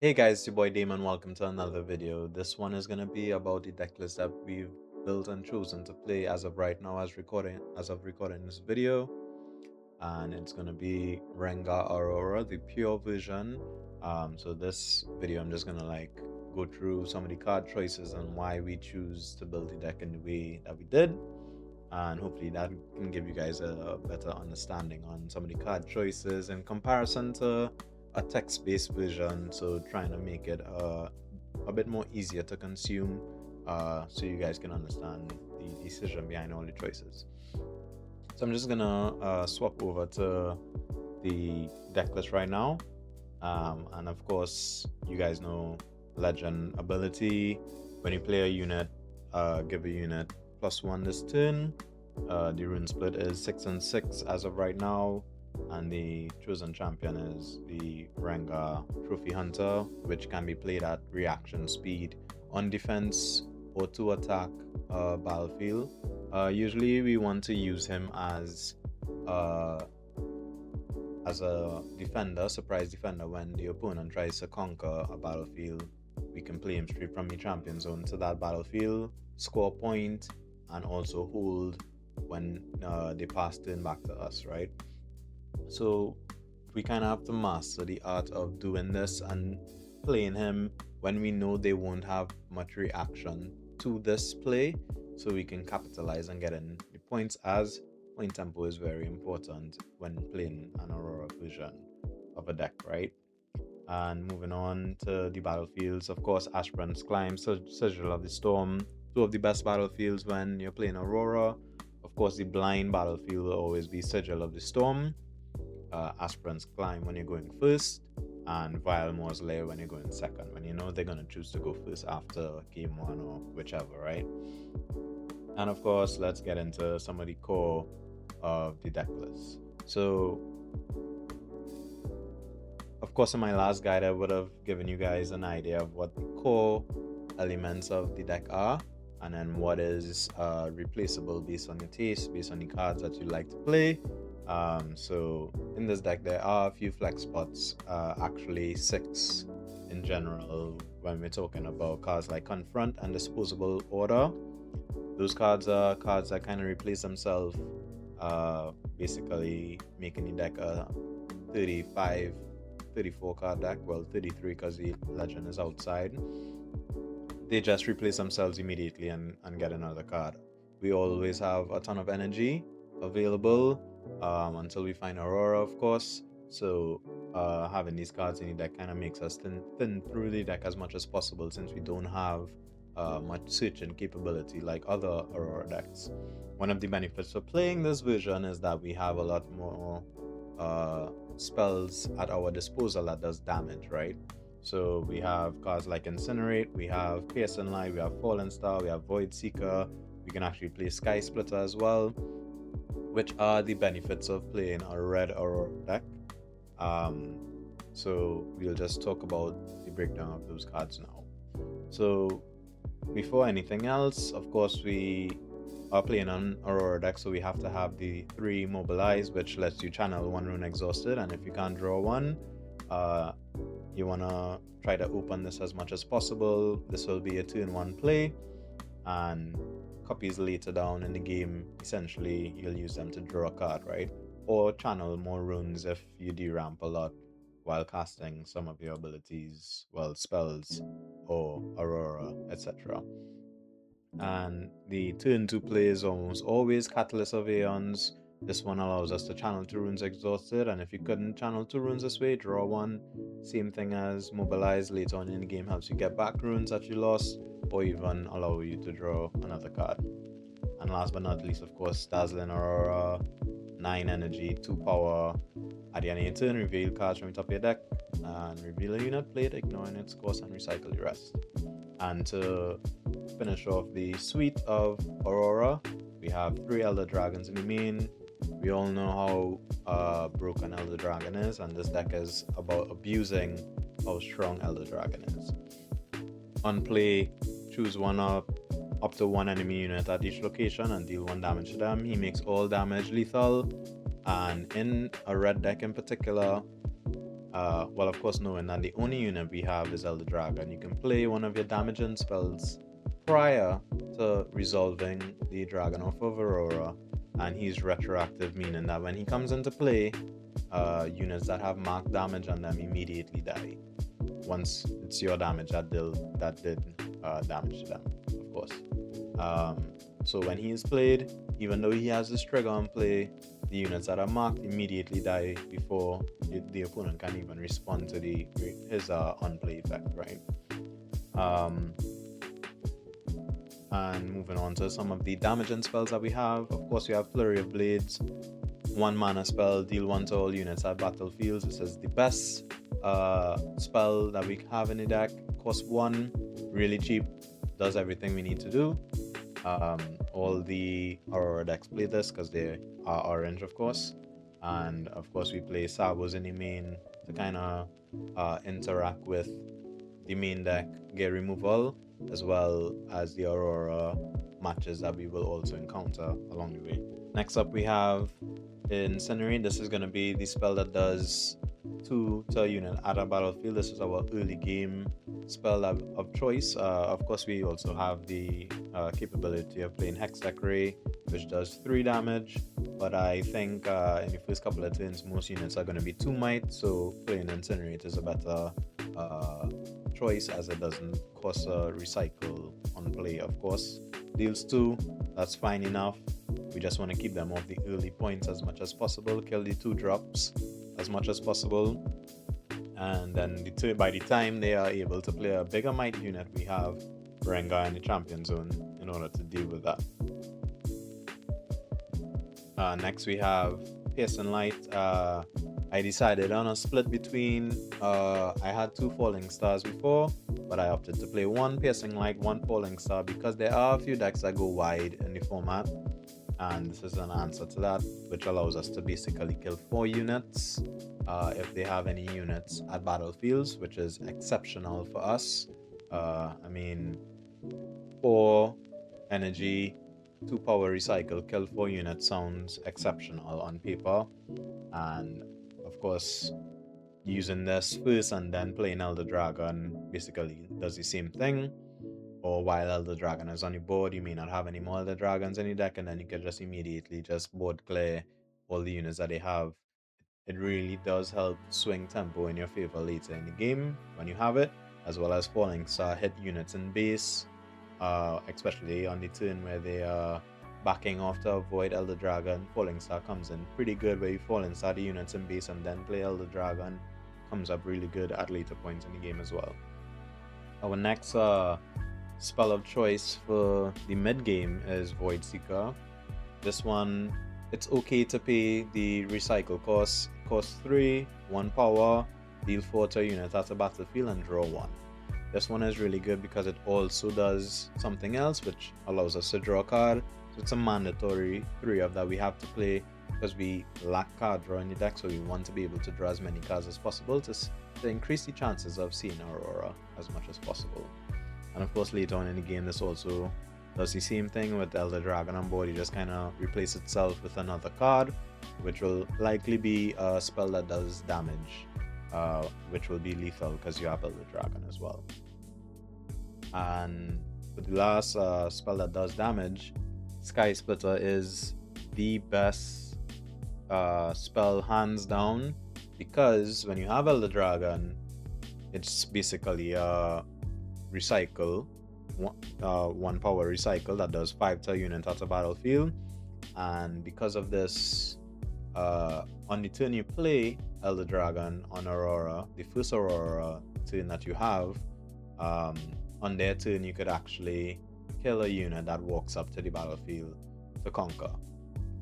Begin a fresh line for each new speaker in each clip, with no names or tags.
Hey guys, it's your boy Damon. Welcome to another video. This one is gonna be about the deck list that we've built and chosen to play as of right now, as of recording this video, and it's gonna be Rengar Aurora, the pure version. So this video, I'm just gonna go through some of the card choices and why we choose to build the deck in the way that we did, and hopefully that can give you guys a better understanding on some of the card choices in comparison to a text-based version, so trying to make it a bit more easier to consume, so you guys can understand the decision behind all the choices. So I'm just gonna swap over to the deck list right now, and of course you guys know legend ability. When you play a unit, give a unit +1 this turn. The rune split is 6 and 6 as of right now, and the chosen champion is the Rengar Trophy Hunter, which can be played at reaction speed on defense or to attack battlefield. Usually we want to use him as a defender, surprise defender. When the opponent tries to conquer a battlefield, we can play him straight from the champion zone to that battlefield, score a point, and also hold when they pass turn back to us, right? So we kind of have to master the art of doing this and playing him when we know they won't have much reaction to this play, so we can capitalize and get in the points, as point tempo is very important when playing an Aurora version of a deck, right? And moving on to the battlefields, of course, Aspirant's Climb, Sigil of the Storm, two of the best battlefields when you're playing Aurora. Of course, the blind battlefield will always be Sigil of the Storm, Aspirant's Climb when you're going first, and Vile Mausoleum when you're going second, when you know they're going to choose to go first after game one or whichever, right? And of course, let's get into some of the core of the deck list. So of course, in my last guide I would have given you guys an idea of what the core elements of the deck are, and then what is replaceable based on your taste, based on the cards that you like to play. So in this deck there are a few flex spots, actually 6 in general, when we're talking about cards like Confront and Disposable Order. Those cards are cards that kind of replace themselves, basically making the deck a 34 card deck. Well, 33 because the legend is outside. They just replace themselves immediately and get another card. We always have a ton of energy available until we find Aurora, of course. So having these cards in the deck kind of makes us thin through the deck as much as possible, since we don't have much searching capability like other Aurora decks. One of the benefits of playing this version is that we have a lot more spells at our disposal that does damage, right? So we have cards like Incinerate, we have Piercing Light, we have Fallen Star, we have Void Seeker. We can actually play Sky Splitter as well, which are the benefits of playing a red Aurora deck. So we'll just talk about the breakdown of those cards now. So before anything else, of course, we are playing an Aurora deck, so we have to have the 3 Mobilize, which lets you channel 1 rune exhausted, and if you can't draw one, you want to try to open this as much as possible. This will be a turn 1 play, and copies later down in the game, essentially you'll use them to draw a card, right? Or channel more runes if you deramp a lot while casting some of your abilities, well, spells or Aurora, etc. And the turn 2 play is almost always Catalyst of Aeons. This one allows us to channel 2 runes exhausted, and if you couldn't channel 2 runes this way, draw 1. Same thing as Mobilize, later on in the game helps you get back runes that you lost, or even allow you to draw another card. And last but not least, of course, Dazzling Aurora, 9 energy, 2 power. At the end of your turn, reveal cards from the top of your deck and reveal a unit played, ignoring its cost, and recycle the rest. And to finish off the suite of Aurora, we have 3 Elder Dragons in the main. We all know how broken Elder Dragon is, and this deck is about abusing how strong Elder Dragon is. On play, choose up to 1 enemy unit at each location and deal 1 damage to them. He makes all damage lethal, and in a red deck in particular, Well, of course, knowing that the only unit we have is Elder Dragon, you can play one of your damaging spells prior to resolving the Dragon off of Aurora, and he's retroactive, meaning that when he comes into play, units that have marked damage on them immediately die. Once it's your damage that did damage to them, of course. So when he is played, even though he has this trigger on play, the units that are marked immediately die before the opponent can even respond to his unplay effect, right? And moving on to some of the damaging spells that we have, of course, we have Flurry of Blades, 1 mana spell, deal 1 to all units at battlefields. This is the best spell that we have in the deck. Cost 1, really cheap, does everything we need to do. All the Aurora decks play this because they are orange, of course, and of course we play Sabos in the main to kind of interact with the main deck gear removal, as well as the Aurora matches that we will also encounter along the way. Next up we have Incinerate. This is going to be the spell that does 2 to a unit at a battlefield. This is our early game spell of choice. Of course, we also have the capability of playing Hextech Ray, which does 3 damage, but I think in the first couple of turns most units are going to be 2 might, so playing Incinerate is a better choice, as it doesn't cost a recycle on play. Of course, deals 2, that's fine enough. We just want to keep them off the early points as much as possible, kill the 2 drops as much as possible, and then by the time they are able to play a bigger might unit, we have Rengar in the champion zone in order to deal with that. Next we have Piercing Light. I decided on a split between I had 2 Falling Stars before, but I opted to play 1 Piercing Light, 1 Falling Star, because there are a few decks that go wide in the format, and this is an answer to that, which allows us to basically kill 4 units if they have any units at battlefields, which is exceptional for us. I mean, 4 energy, 2 power recycle, kill 4 units sounds exceptional on paper, and of course using this first and then playing Elder Dragon basically does the same thing. Or while Elder Dragon is on your board, you may not have any more Elder Dragons in your deck, and then you can just immediately just board clear all the units that they have. It really does help swing tempo in your favor later in the game when you have it, as well as Falling Star hit units in base, especially on the turn where they are backing off to avoid Elder Dragon. Falling Star comes in pretty good, where you Falling Star the units in base and then play Elder Dragon. Comes up really good at later points in the game as well. Our next spell of choice for the mid game is Void Seeker. This one, it's okay to pay the recycle cost. Cost 3, 1 power, deal 4 to a unit at a battlefield, and draw 1. This one is really good because it also does something else, which allows us to draw a card. So it's a mandatory 3 of that we have to play because we lack card draw in the deck, so we want to be able to draw as many cards as possible to increase the chances of seeing Aurora as much as possible. And of course later on in the game this also does the same thing with Elder Dragon on board. You just kind of replace itself with another card, which will likely be a spell that does damage, which will be lethal because you have Elder Dragon as well. And for the last spell that does damage, Sky Splitter is the best spell hands down, because when you have Elder Dragon, it's basically a recycle, 1 power recycle that does 5 to a unit at a battlefield. And because of this, on the turn you play Elder Dragon on Aurora, the first Aurora turn that you have, on their turn you could actually kill a unit that walks up to the battlefield to conquer.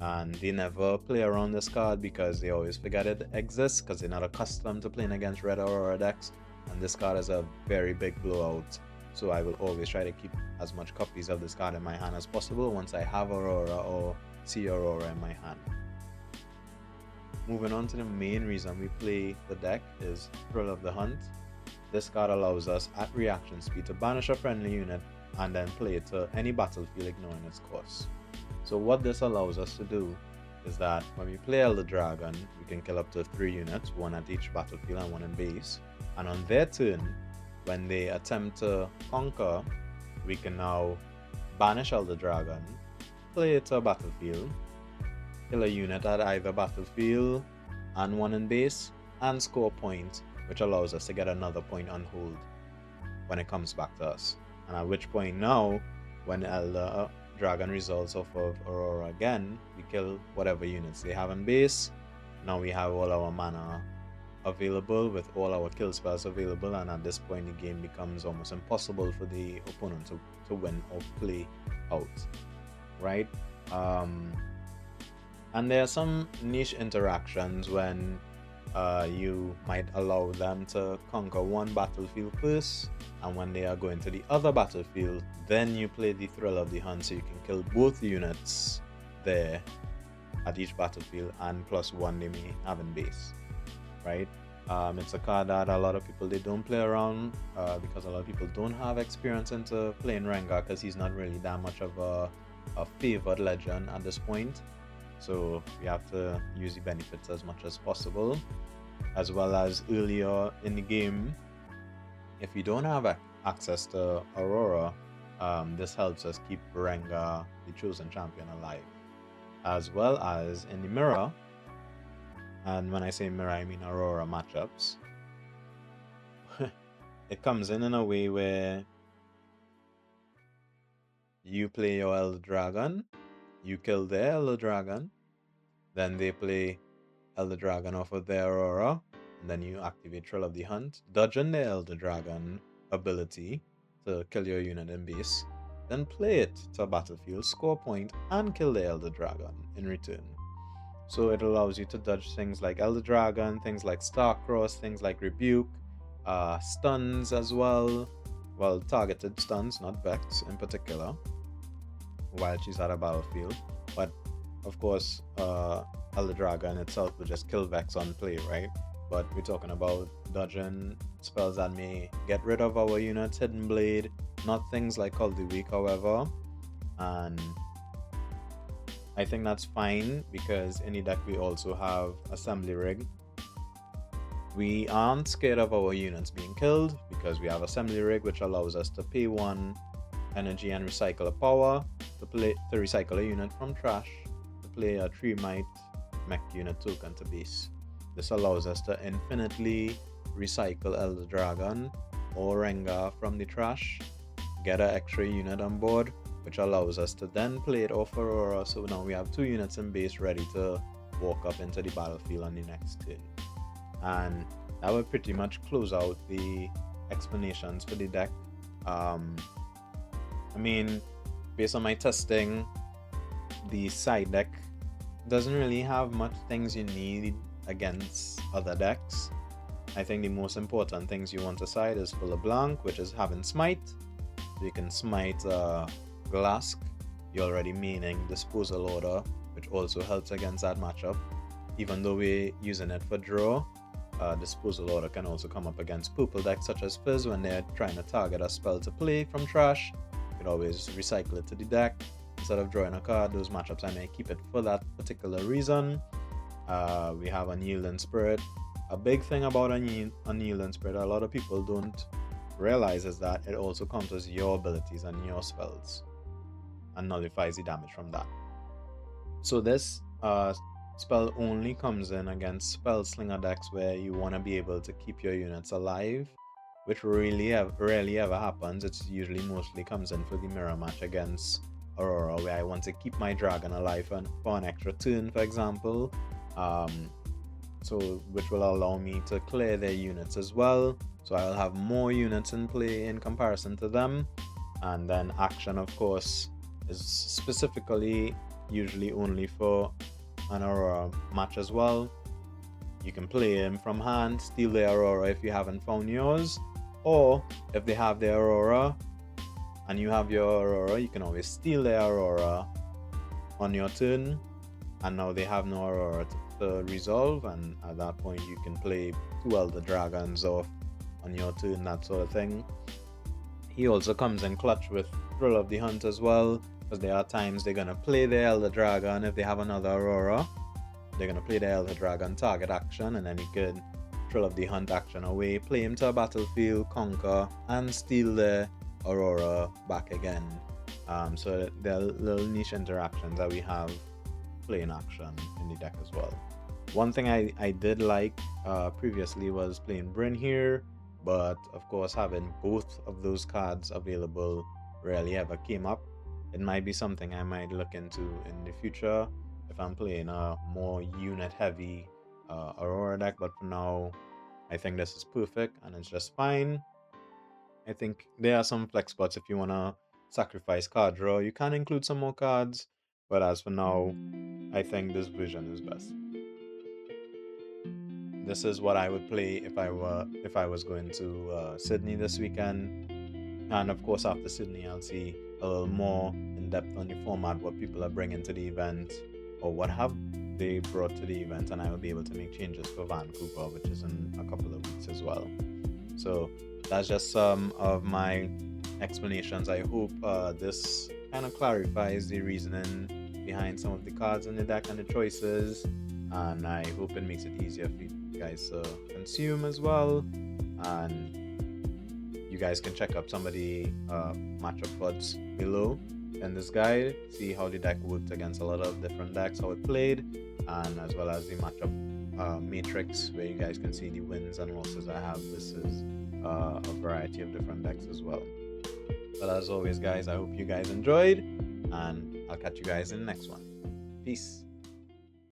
And they never play around this card because they always forget it exists, because they're not accustomed to playing against red Aurora decks, and this card is a very big blowout. So I will always try to keep as much copies of this card in my hand as possible once I have Aurora or see Aurora in my hand. Moving on to the main reason we play the deck is Thrill of the Hunt. This card allows us at reaction speed to banish a friendly unit and then play it to any battlefield ignoring its cost. So what this allows us to do is that when we play Elder Dragon, we can kill up to 3 units, 1 at each battlefield and 1 in base. And on their turn, when they attempt to conquer, we can now banish Elder Dragon, play it to a battlefield, kill a unit at either battlefield and 1 in base, and score a point, which allows us to get another point on hold when it comes back to us. And at which point now, when Elder Dragon results off of Aurora again, we kill whatever units they have in base. Now we have all our mana available with all our kill spells available, and at this point the game becomes almost impossible for the opponent to win or play out, right? And there are some niche interactions when you might allow them to conquer one battlefield first, and when they are going to the other battlefield, then you play the Thrill of the Hunt, so you can kill both units there at each battlefield and +1 they may have in base, right? It's a card that a lot of people, they don't play around because a lot of people don't have experience into playing Rengar, because he's not really that much of a favored legend at this point. So we have to use the benefits as much as possible, as well as earlier in the game, if you don't have access to Aurora, this helps us keep Rengar, the chosen champion, alive, as well as in the mirror. And when I say mirror, I mean Aurora matchups. It comes in a way where you play your Elder Dragon, you kill their Elder Dragon, then they play Elder Dragon off of their Aurora, and then you activate Thrill of the Hunt, dodging the Elder Dragon ability to kill your unit in base, then play it to a battlefield, score a point, and kill the Elder Dragon in return. So it allows you to dodge things like Elder Dragon, things like Starcross, things like Rebuke, stuns as well. Well, targeted stuns, not Vex in particular, while she's at a battlefield. But of course, Elder Dragon itself will just kill Vex on play, right? But we're talking about dodging spells that may get rid of our units, Hidden Blade, not things like Call of the Week, however. And I think that's fine, because in the deck we also have Assembly Rig. We aren't scared of our units being killed because we have Assembly Rig, which allows us to pay 1 energy and recycle a power to recycle a unit from trash, to play a 3 might mech unit token to base. This allows us to infinitely recycle Elder Dragon or Rengar from the trash, get an extra unit on board, which allows us to then play it off Aurora. So now we have 2 units in base ready to walk up into the battlefield on the next turn. And that will pretty much close out the explanations for the deck. I mean, based on my testing, the side deck doesn't really have much things you need against other decks. I think the most important things you want aside is Full of Blank, which is having Smite. So you can smite Glask, you're already meaning Disposal Order, which also helps against that matchup. Even though we're using it for draw, Disposal Order can also come up against purple decks such as Fizz when they're trying to target a spell to play from trash. You can always recycle it to the deck instead of drawing a card. Those matchups I may keep it for that particular reason. We have Unyielding Spirit. A big thing about Unyielding Spirit a lot of people don't realize is that it also counters your abilities and your spells and nullifies the damage from that. So this spell only comes in against spell slinger decks where you want to be able to keep your units alive, which rarely ever happens. It's usually mostly comes in for the mirror match against Aurora, where I want to keep my dragon alive for an extra turn, for example, which will allow me to clear their units as well, so I'll have more units in play in comparison to them. And then action, of course, is specifically usually only for an Aurora match as well. You can play him from hand, steal the Aurora if you haven't found yours, or if they have their Aurora and you have your Aurora, you can always steal their Aurora on your turn, and now they have no Aurora to resolve, and at that point you can play 2 Elder Dragons off on your turn, that sort of thing. He also comes in clutch with Thrill of the Hunt as well, because there are times they're gonna play the Elder Dragon. If they have another Aurora, they're gonna play the Elder Dragon target action, and then you could throw up the hunt action away, play him to a battlefield, conquer, and steal the Aurora back again. So there are little niche interactions that we have playing action in the deck as well. One thing I did like previously was playing Bryn here, but of course having both of those cards available rarely ever came up. It might be something I might look into in the future if I'm playing a more unit heavy Aurora deck, but for now I think this is perfect and it's just fine. I think there are some flex spots if you want to sacrifice card draw. You can include some more cards, but as for now, I think this version is best. This is what I would play if I was going to Sydney this weekend, and of course after Sydney I'll see a little more in depth on the format, what people are bringing to the event, or what have they brought to the event, and I will be able to make changes for Vancouver, which is in a couple of weeks as well. So that's just some of my explanations. I hope this kind of clarifies the reasoning behind some of the cards in the deck and the choices, and I hope it makes it easier for you guys to consume as well. And you guys can check up some of the matchup VODs below in this guide, see how the deck worked against a lot of different decks, how it played, and as well as the matchup matrix, where you guys can see the wins and losses I have versus a variety of different decks as well. But as always guys, I hope you guys enjoyed, and I'll catch you guys in the next one. Peace.